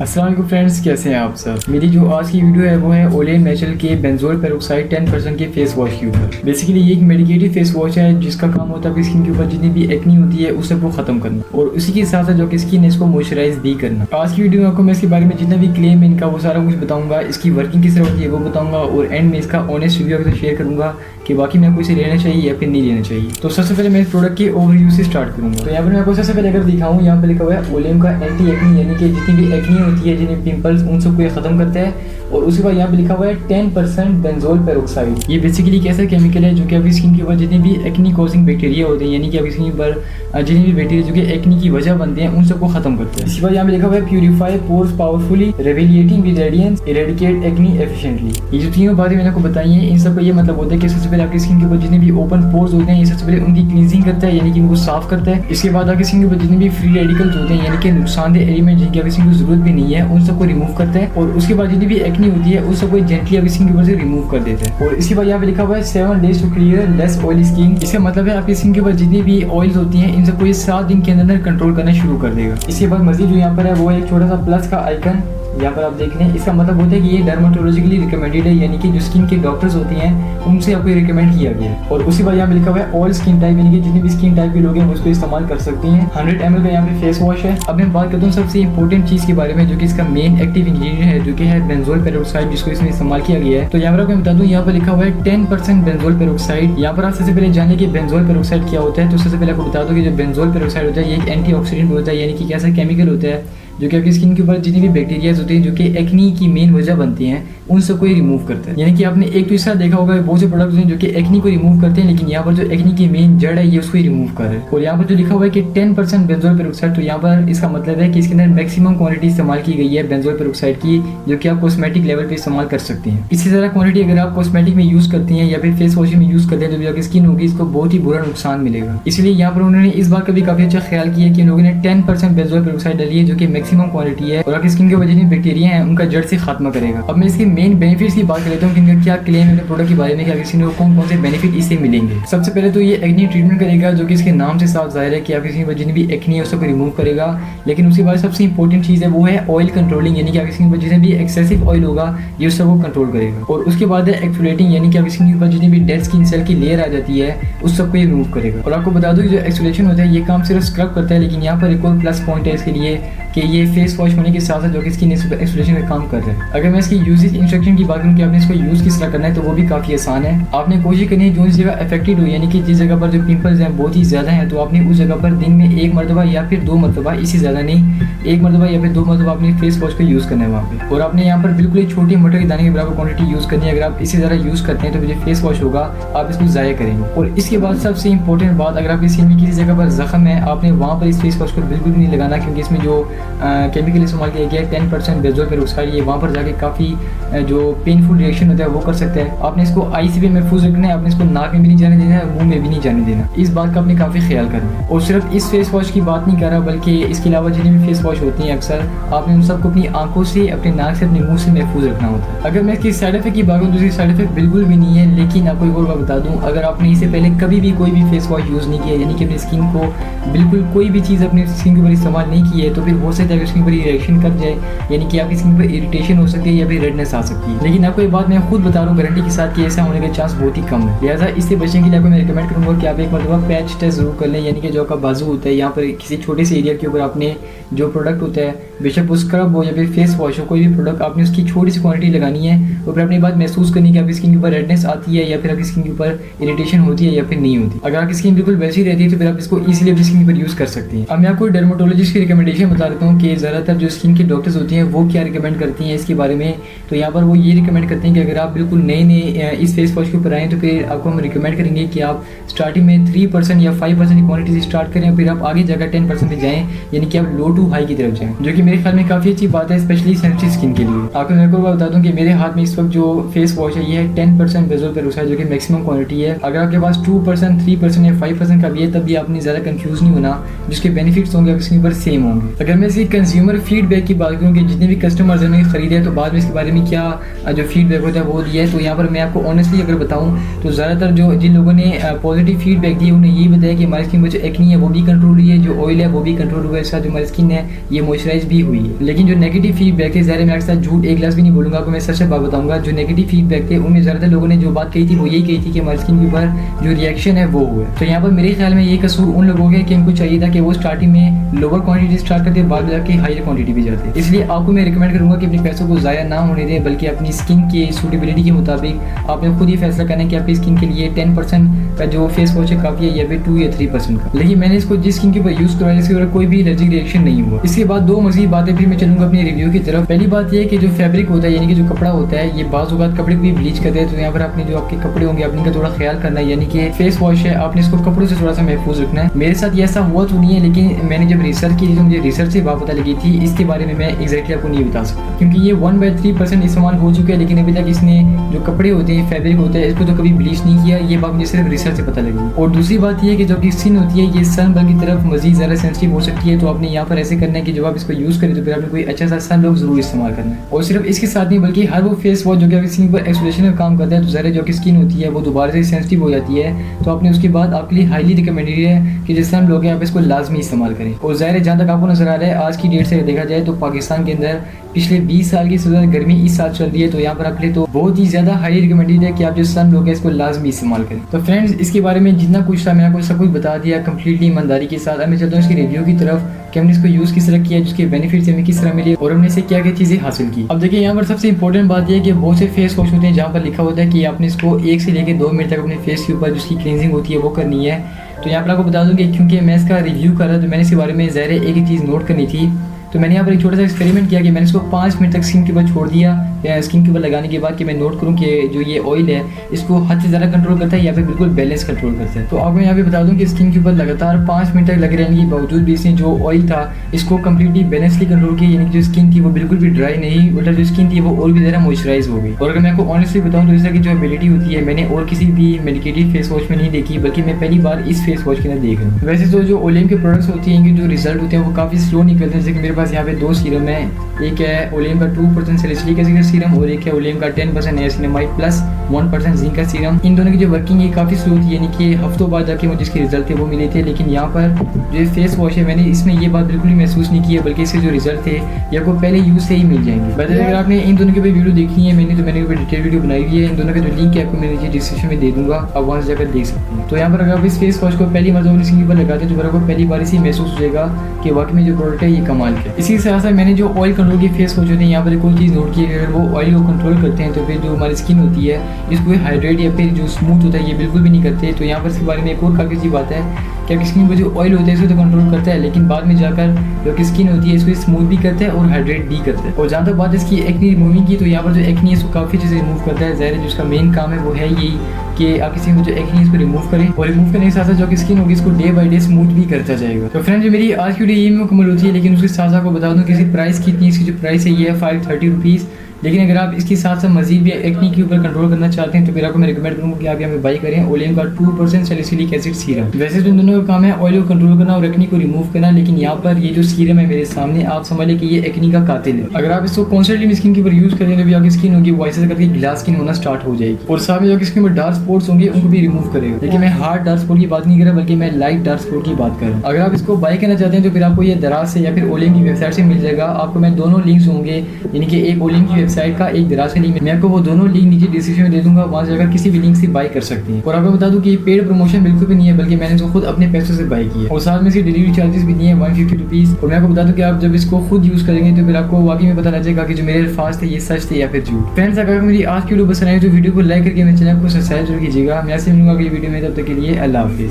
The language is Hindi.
अस्सलाम वालेकुम फ्रेंड्स, कैसे हैं आप सब। मेरी जो आज की वीडियो है वो है ओलेन नेचुरल के बेंजोल पेरोक्साइड 10% के फेस वॉश के ऊपर। बेसिकली ये एक मेडिकेटेड फेस वॉश है जिसका काम होता है कि स्किन के ऊपर जितनी भी एक्नी होती है उसे को खत्म करना और उसी के साथ साथ जो कि स्किन है इसको मॉइस्चराइज भी करना। आज की वीडियो में आपको मैं इसके बारे में जितना भी क्लेम है इनका वो सारा कुछ बताऊंगा, इसकी वर्किंग किस तरह होती है वो बताऊंगा और एंड में इसका ऑनेस्ट रिव्यू आपसे शेयर करूंगा कि बाकी मैं आपको इसे लेना चाहिए या फिर नहीं लेना चाहिए। तो सबसे पहले मैं इस प्रोडक्ट के ओवरव्यू से स्टार्ट करूंगा। तो यहाँ पर मैं आपको सबसे पहले अगर दिखाऊँ, यहाँ पे लिखा हुआ है ओलेम का एंटी एक्नी, यानी कि जितनी भी एक्नी होती है, जिन्हें पिंपल्स, उन सबको ये खत्म करता है। और उसके बाद यहाँ पे लिखा हुआ है 10% बेंजोल पेरोक्साइड। ये बेसिकली कैसा केमिकल है जो कि आपकी स्किन के ऊपर जितने भी एक्नी कॉजिंग बैक्टीरिया होते हैं, यानी कि आपकी स्किन पर जितने भी बैक्टीरिया जो कि एक्नी की वजह बनते हैं उन सबको खत्म करते हैं। इसके बाद यहाँ पे लिखा हुआ है purify pores powerfully, revitalizing with radiance, eradicate acne efficiently. ये जो तीनों बातें मैंने आपको बताई हैं, इन सबका ये मतलब होता है कि सबसे पहले आपकी स्किन के ऊपर जितने भी ओपन पोर्स होते हैं ये सबसे पहले उनकी क्लींजिंग करता है, यानी कि उनको साफ करता है। इसके बाद आपकी स्किन के ऊपर जितने भी फ्री रेडिकल्स होते हैं, यानी कि नुकसानदेह एलिमेंट जिनकी आपकी स्किन को जरूरत भी नहीं है, उन सबको रिमूव करता है। और उसके बाद जितनी भी एक्नी होती है उस सबको जेंटली आपकी स्किन के ऊपर से रिमूव कर देते हैं। और इसके बाद यहाँ पे लिखा हुआ है 7 days to clear less oily skin. इसका मतलब है आपकी स्किन के ऊपर जितनी भी ऑयल्स होती हैं इन सबको ये 7 दिन के अंदर कंट्रोल करना शुरू कर देगा। इसके बाद मजीद जो यहाँ पर है वो है एक छोटा सा प्लस का आइकन, यहाँ पर आप देख लें। इसका मतलब होता है कि ये डर्माटोलॉजिकली रिकमेंडेड है, यानी कि जो स्किन के डॉक्टर्स होते हैं उनसे आपको रिकमेंड किया गया है। और उसके बाद यहाँ पे लिखा हुआ है ऑल स्किन टाइप, यानी कि जितनी भी स्किन टाइप के लोग हैं उसको इस्तेमाल कर सकती हैं। 100 ml का यहाँ पे फेस वॉश है। अब मैं बात करता हूँ सबसे इंपॉर्टेंट चीज़ के बारे में जो कि इसका मेन एक्टिव इंग्रेडिएंट है, जो कि है बेंजोल पेरोक्साइड, जिसको इसमें इस्तेमाल किया गया है। तो यहाँ पर आपको बता दूँ, यहाँ पर लिखा हुआ है 10% बेंजोल पेरोक्साइड। यहाँ पर आप सबसे पहले जाने कि बेंजोल पेरोक्साइड क्या होता है। तो सबसे पहले आपको बता दो कि जो बेंजोल पेरोक्साइड होता है ये एक एंटीऑक्सीडेंट होता है, यानी कि कैसा केमिकल होता है जो कि आपकी स्किन के ऊपर जितनी भी बैक्टीरियाज होती हैं जो कि एक्नी की मेन वजह बनती हैं उन सबको ये रिमूव करता है। यानी कि आपने एक तो इस तरह देखा होगा बहुत से प्रोडक्ट्स हैं जो कि एक्नी को रिमूव करते हैं, लेकिन यहाँ पर जो एक्नी की मेन जड़ है ये उसको ही रिमूव कर रहा है। और यहाँ पर जो लिखा हुआ है कि 10% बेंजोल पेरोक्साइड, तो यहाँ पर इसका मतलब है कि इसके अंदर मैक्सिमम क्वांटिटी इस्तेमाल की गई है बेंजोल पेरोक्साइड की, जो कि आप कॉस्मेटिक लेवल पे इस्तेमाल कर सकते हैं। इससे ज़्यादा क्वांटिटी अगर आप कॉस्मेटिक में यूज़ करती हैं या फिर फेस वॉश में यूज़ करते हैं तो भी आपकी स्किन होगी इसको बहुत ही बुरा नुकसान मिलेगा। इसलिए यहाँ पर उन्होंने इस बात का भी काफ़ी अच्छा ख्याल किया कि लोगों ने 10% बेंजोल पेरोक्साइड डाली है, जो कि मैक्सिमम क्वांटिटी है और आपकी स्किन के ऊपर जितनी बैक्टीरिया हैं उनका जड़ से खात्मा करेगा। अब मैं इसके मेन बेनिफिट्स की बात कर लेता हूँ कि इनका क्या क्लेम है प्रोडक्ट के बारे में, कि किसी को कौन कौन से बेनिफिट इससे मिलेंगे। सबसे पहले तो ये एक्नी ट्रीटमेंट करेगा, जो कि इसके नाम से साफ जाहिर है कि आपकी स्किन पर जितनी भी एक्नी है उसको रिमूव करेगा। लेकिन उसके बाद सबसे इंपॉर्टेंट चीज़ है वो है ऑयल कंट्रोलिंग, यानी कि आपकी स्किन पर जितने भी एक्सेसिव ऑयल होगा ये उस सबको कंट्रोल करेगा। और उसके बाद है एक्सफोलिएटिंग, यानी कि आपकी स्किन के ऊपर जितनी भी डेड स्किन सेल की लेयर आ जाती है उस सबको ये रिमूव करेगा। और आपको बता दूँ कि जो एक्सफोलिएशन होता है ये काम सिर्फ स्क्रब करता है, लेकिन यहाँ पर एक और प्लस पॉइंट है इसके लिए कि ये फेस वॉश होने के साथ साथ जो कि स्किन एक्सफोलिएशन का काम कर रहा है। अगर मैं इसकी यूजेज इंस्ट्रक्शन की बात करूँ कि आपने इसको यूज़ किस तरह करना है तो वो भी काफ़ी आसान है। आपने कोशिश करनी है जो इस जगह अफेक्टेड हो, यानी कि जिस जगह पर जो पिंपल्स हैं बहुत ही ज़्यादा हैं, तो आपने उस जगह पर दिन में 1 मरतबा या फिर 2 मरतबा, इससे ज़्यादा नहीं, 1 मरतबा या फिर 2 मरतबा अपने फेस वॉश को यूज़ करना है वहाँ पे। और आपने यहाँ पर बिल्कुल एक छोटी मटर के दाने के बराबर क्वांटिटी यूज़ करनी है। अगर आप इससे ज़्यादा यूज़ करते हैं तो जो फेस वॉश होगा आप इसको ज़ाया करेंगे। और इसके बाद सबसे इंपॉर्टेंट बात, अगर आपकी स्किन में किसी जगह पर जख्म है आपने वहाँ पर इस फेस वॉश को बिल्कुल भी नहीं लगाना, क्योंकि इसमें जो केमिकल इस्तेमाल किया गया है 10% बेंजोल पेरोक्साइड, ये वहाँ पर जाके काफ़ी जो पेनफुल रिएक्शन होता है वो कर सकता है। आपने इसको आई से भी महफूज रखना है, आपने इसको नाक में भी नहीं जाने देना है, मुंह में भी नहीं जाने देना। इस बात का आपने काफ़ी ख्याल करना है। और सिर्फ इस फेस वॉश की बात नहीं कर रहा, बल्कि इसके अलावा जितने भी फेस वॉश होती हैं अक्सर आपने उन सबको अपनी आंखों से, अपने नाक से, अपने मुंह से महफूज रखना होता है। अगर मैं इसकी साइड इफेक्ट की बात करूँ तो इसकी साइड इफेक्ट बिल्कुल भी नहीं है। लेकिन आपको एक और बात बता दूँ, अगर आपने इससे पहले कभी भी कोई भी फेस वॉश यूज़ नहीं किया, यानी कि अपनी स्किन को बिल्कुल कोई भी चीज़ अपनी स्किन के ऊपर इस्तेमाल नहीं की है, तो फिर हो सकता है स्किन पर रिएक्शन कर जाए, यानी कि आपकी स्किन पर इरिटेशन हो सकती है या फिर रेडनेस आ सकती है। लेकिन आपको ये बात मैं खुद बता रहा हूँ गारंटी के साथ कि ऐसा होने के चांस बहुत ही कम है। लिहाजा इससे बचने के लिए आपको मैं रिकमेंड करूँगा कि आप एक मरतबा पैच टेस्ट जरूर कर लें, यानी कि जो आपका बाजू होता है यहाँ पर किसी छोटे से एरिया के ऊपर आपने जो प्रोडक्ट होता है, बेशक वो स्क्रब हो या फिर फेस वॉश हो, कोई भी प्रोडक्ट आपने उसकी छोटी सी क्वांटिटी लगानी है और फिर अपनी बात महसूस करनी है कि आपकी स्किन के ऊपर रेडनेस आती है या फिर आपकी स्किन के ऊपर इरिटेशन होती है या फिर नहीं होती। अगर आपकी स्किन बिल्कुल वैसी रहती है तो फिर आप इसको ईजिली अपनी स्किन पर यूज़ कर सकती हैं। अब मैं आपको डर्माटोलॉजिस्ट की रिकमेंडेशन बता देता हूँ कि ज़्यादातर जो स्किन के डॉक्टर्स होती हैं वो क्या रिकमेंड करती हैं इसके बारे में। तो यहाँ पर वो ये रिकमेंड करते हैं कि अगर आप बिल्कुल नए इस फेस वॉश के ऊपर आएँ तो फिर आपको हम रिकमेंड करेंगे कि आप स्टार्टिंग में 3% या 5% की क्वांटिटी से स्टार्ट करें, फिर आप आगे जाकर 10% पे जाएँ, यानी कि आप लो टू हाई की तरफ जाएँ, जो कि मेरे ख्याल में काफ़ी अच्छी बात है, स्पेशली सेंसिटिव स्किन के लिए। आपको मेरे को बता दूँ कि मेरे हाथ में इस वक्त जो फेस वॉश है ये है 10% बेंजोल पेरोक्साइड, जो कि मैक्सिमम क्वांटिटी है। अगर आपके पास 2%, 3% या 5% का भी है तब भी आपने ज़्यादा कंफ्यूज नहीं होना, जिसके बेनिफिट्स होंगे आपकी स्किन पर सेम होंगे। अगर मैं इसकी कंज्यूमर फीडबैक की बात करूँ कि जितने भी कस्टमर्स ने खरीदे हैं तो बाद में इसके बारे में क्या जो फीडबैक होता है वो दिया है, तो यहाँ पर मैं आपको ऑनेस्टली अगर बताऊँ तो ज़्यादातर जो जिन लोगों ने पॉजिटिव फीडबैक दिया उन्हें यही बताया कि हमारी स्किन में जो एक्नी है वो भी कंट्रोल हुई है, जो ऑयल है वो भी कंट्रोल हुआ है, साथ जो हमारी स्किन स्किन है ये मॉइस्चराइज भी हुई है। लेकिन जो नेगेटिव फीडबैक थे, ज़ाहिर मैं आपके साथ झूठ एक लफ्ज़ भी नहीं बोलूँगा, आपको मैं सच बात बताऊँगा, जो नेगेटिव फीडबैक थे उनमें ज़्यादातर लोगों ने जो बात कही थी वो यही कही थी कि हमारी स्किन के ऊपर जो रिएक्शन है वो हुआ। तो यहाँ पर मेरे ख्याल में ये कसूर उन लोगों के कि उनको चाहिए था कि वो स्टार्टिंग में लोअर क्वांटिटी स्टार्ट करते, बाद में जाके हायर क्वांटिटी भी जाते। इसलिए आपको मैं रिकमेंड करूँगा कि अपने पैसों को ज़ाया ना होने दें, बल्कि अपनी स्किन की सूटेबिलिटी के मुताबिक आपने खुद ही फैसला करना है कि आपकी स्किन के लिए 10% का जो फेस वॉश है काफ़ी है या फिर 2 या 3% का। लेकिन मैंने इसको जिस स्किन के ऊपर यूज़ करवाया जिसके ऊपर कोई भी एलर्जिक रिएक्शन नहीं हुआ। इसके बाद दो मज़ीद बातें फिर मैं चलूँगा अपनी रिव्यू की तरफ। पहली बात यह है कि जो फैब्रिक होता है यानी कि जो कपड़ा होता है, ये बाज़ औक़ात कपड़े को भी ब्लीच करते हैं, तो यहाँ पर आपने जो आपके कपड़े होंगे आपने इनका थोड़ा ख्याल करना है, यानी कि फेस वॉश है आपने इसको कपड़ों से थोड़ा सा महफूज रखना है। मेरे साथ ये ऐसा हुआ तो नहीं है, लेकिन मैंने जब रिसर्च की तो मुझे रिसर्च से बात पता लगी थी, इसके बारे में मैं एग्जैक्टली आपको नहीं बता सकता क्योंकि ये 1/3% इस्तेमाल हो चुका है, लेकिन अभी तक इसने जो कपड़े होते हैं फैब्रिक होता है इसको तो कभी ब्लीच नहीं किया। ये बात मुझे सिर्फ रिसर्च से पता लगी। और दूसरी बात ये है कि जो आपकी स्किन होती है ये सनबर्न की तरफ मजीद ज़्यादा सेंसिटिव हो सकती है, तो आपने यहाँ पर ऐसे करना है कि जब आप इसको यूज़ करें तो फिर आपने कोई अच्छा सा सनब्लॉक जरूर इस्तेमाल करना है। और सिर्फ इसके साथ नहीं बल्कि हर वो फेस वॉश जो कि आपकी स्किन पर एक्सफोलिएशन का काम करता है, तो ज़रा जो आपकी स्किन होती है वो दोबारा से सेंसिटिव हो जाती है, तो आपने उसके बाद आपके लिए हाईली रिकमेंडेड है कि जिस सनब्लॉक है आप इसको लाजमी इस्तेमाल करें। और ज़ाहिर है जहाँ तक आपको नजर आ रहा है आज की डेट से देखा जाए तो पाकिस्तान के अंदर पिछले 20 साल की सबसे ज़्यादा गर्मी इस साल चल रही है, तो यहाँ पर आपके लिए तो बहुत ही ज़्यादा हाई रिकमेंडेड है कि आप जो सनब्लॉक है इसको लाजमी इस्तेमाल करें। तो फ्रेंड्स इसके बारे में जितना कुछ था मैंने आपको सब कुछ बता दिया कंप्लीटली ईमानदारी के साथ। अब मैं चलता हूँ इसकी रिव्यू की तरफ कि हमने इसको यूज़ किस तरह किया, जिसके बेनिफिट्स हमें किस तरह मिले और हमने इससे क्या क्या चीज़ें हासिल की। अब देखिए यहाँ पर सबसे इंपॉर्टेंट बात यह है कि बहुत से फेस वॉश होते हैं जहाँ पर लिखा होता है कि आपने इसको 1 से लेकर 2 मिनट तक अपने फेस के ऊपर जिसकी क्लींजिंग होती है वो करनी है। तो यहाँ पर आपको बता दूँ कि क्योंकि मैं इसका रिव्यू कर रहा तो मैंने इसके बारे में ज़ाहिर एक ही चीज़ नोट करनी थी, तो मैंने यहाँ पर एक छोटा सा एक्सपेरिमेंट किया कि मैंने इसको 5 मिनट तक स्किन के ऊपर छोड़ दिया, या स्किन के ऊपर लगाने के बाद कि मैं नोट करूँ कि जो ये ऑयल है इसको हद से ज़्यादा कंट्रोल करता है या फिर बिल्कुल बैलेंस कंट्रोल करता है। तो आपको यहाँ पे बता दूँ कि स्किन के ऊपर लगातार 5 मिनट तक लगे रहने के बावजूद भी इसने जो ऑयल था इसको कम्प्लीटली बैलेंसली कंट्रोल किया, यानी कि जो स्किन थी वो बिल्कुल भी ड्राई नहीं, उल्टा जो स्किन थी वो और भी ज़्यादा मॉइस्चराइज हो गई। और अगर मैं आपको ऑनेस्टली बताऊँ तो इस तरह की जो एबिलिटी होती है मैंने और किसी भी मेडिकेटेड फेस वॉश में नहीं देखी, बल्कि मैं पहली बार इस फेस वॉश के अंदर देख रहा हूँ। वैसे तो जो ओलेम के प्रोडक्ट्स होती हैं जो रिजल्ट होते हैं वो काफ़ी स्लो निकलते हैं, जैसे कि मेरे पास यहाँ पे 2 सीरम है, एक है ओलेम का 2% सैलिसिलिक एसिड का सीरम और एक है ओलेम का 10% नियासिनामाइड प्लस 1% जिंक का सीरम। इन दोनों की जो वर्किंग है काफ़ी स्लो थी, यानी कि हफ्तों बाद जाके मुझे इसके रिजल्ट थे वो मिले थे। लेकिन यहाँ पर जो फेस वॉश है मैंने इसमें ये बात बिल्कुल भी महसूस नहीं की है, बल्कि इसके जो रिजल्ट थे ये आपको पहले यूज़ से ही मिल जाएंगे। वैसे अगर आपने इन दोनों की वीडियो देखनी है मैंने डिटेल वीडियो बनाई हुई है, इन दोनों का जो लिंक है आपको मैं नीचे डिस्क्रिप्शन में दे दूँगा, आप वहाँ से जाकर देख सकते हैं। तो यहाँ पर अगर आप इस फेस वॉश को पहली मरतबा अपनी स्किन पर लगाते हैं तो आपको पहली बार इसी महसूस हो जाएगा कि वाकई में जो प्रोडक्ट है ये कमाल है। इसी के साथ साथ मैंने जो ऑयल कंट्रोल की फेस वॉश होते हैं यहाँ पर कोई चीज़ नोट की, अगर वो ऑयल को कंट्रोल करते हैं तो फिर जो हमारी स्किन होती है इसको हाइड्रेट या फिर जो स्मूथ होता है ये बिल्कुल भी नहीं करते। तो यहाँ पर इसके बारे में एक और काफ़ी अच्छी बात है कि आपकी स्किन पर जो ऑयल होता है इसको तो कंट्रोल करता है, लेकिन बाद में जाकर जो की स्किन होती है इसको स्मूथ भी करता है और हाइड्रेट भी करता है। और जहाँ तक बात है इसकी एक्नी रिमूविंग की, तो यहाँ पर जो एक्नी है इसको काफ़ी चीज़ें रिमूव करता है। ज़ाहिर है जिसका मेन काम है वो है यही कि आप किसी में जो एक्नी है इसको रिमूव करें, और रिमूव करने के साथ साथ जो की स्किन होगी इसको डे बाई डे स्मूथ भी करता जाएगा। तो फ्रेंड्स जो मेरी आज की वीडियो ये मुकम्मल होती है, लेकिन उसके साथ साथ को बता दूँ कि इसकी प्राइस कितनी है। इसकी जो प्राइस है ये है 530 रुपीज़। लेकिन अगर आप इसके साथ साथ मजीद भी एक्नी के ऊपर कंट्रोल करना चाहते हैं तो फिर आपको मैं रिकमेंड करूँगा कि आप यहाँ पे बाई करें ओलेम का 2% सैलिसिलिक एसिड सीरम। वैसे तो इन दोनों का काम है ऑयल को कंट्रोल करना और एक्नी को रिमूव करना, लेकिन यहाँ पर ये जो सीरम है मेरे सामने आप समझ लें कि ये एक्नी का कातिल है। अगर आप इसको कॉन्स्टेंटली स्किन के ऊपर यूज़ करें तो भी आपकी स्किन होगी वो ऐसे करके ग्लास स्किन होना स्टार्ट हो जाएगी, और साथ में जो स्किन में डार्क स्पॉट्स होंगे उनको भी रिमूव करेगा। लेकिन मैं हार्ड डार्क स्पॉट की बात नहीं कर रहा, बल्कि मैं लाइट डार्क स्पॉट की बात कर रहा हूँ। अगर आप इसको बाई करना चाहते हैं तो फिर आपको ये दराज से या फिर ओलेम की वेबसाइट से मिल जाएगा। आपको मैं दोनों लिंक्स होंगे, यानी कि एक ओलेम की वेबसाइट का एक दराज का लिंक, मैं आपको वो दोनों लिंक नीचे डिस्क्रिप्शन में दे दूंगा, वहाँ से जाकर किसी भी लिंक से बाई कर सकते हैं। और आपको बता दूं कि ये पेड प्रमोशन बिल्कुल भी नहीं है, बल्कि मैंने इसको खुद अपने पैसों से बाई किया, और साथ में इसके डिलीवरी चार्जेस भी नहीं है 150 रुपीज़। और मैं आपको बता दूं कि आप जब इसको खुद यूज़ करेंगे तो फिर आपको वाकई में पता लग जाएगा कि जो मेरे अल्फाज थे ये सच थे या फिर झूठ। फ्रेंड्स अगर मेरी आज की वीडियो पसंद आई तो वीडियो को लाइक करके मेरे चैनल को सब्सक्राइब जरूर कीजिएगा। मैं आपसे मिलूंगा अगली वीडियो में, तब तक के लिए अल्लाह हाफिज़।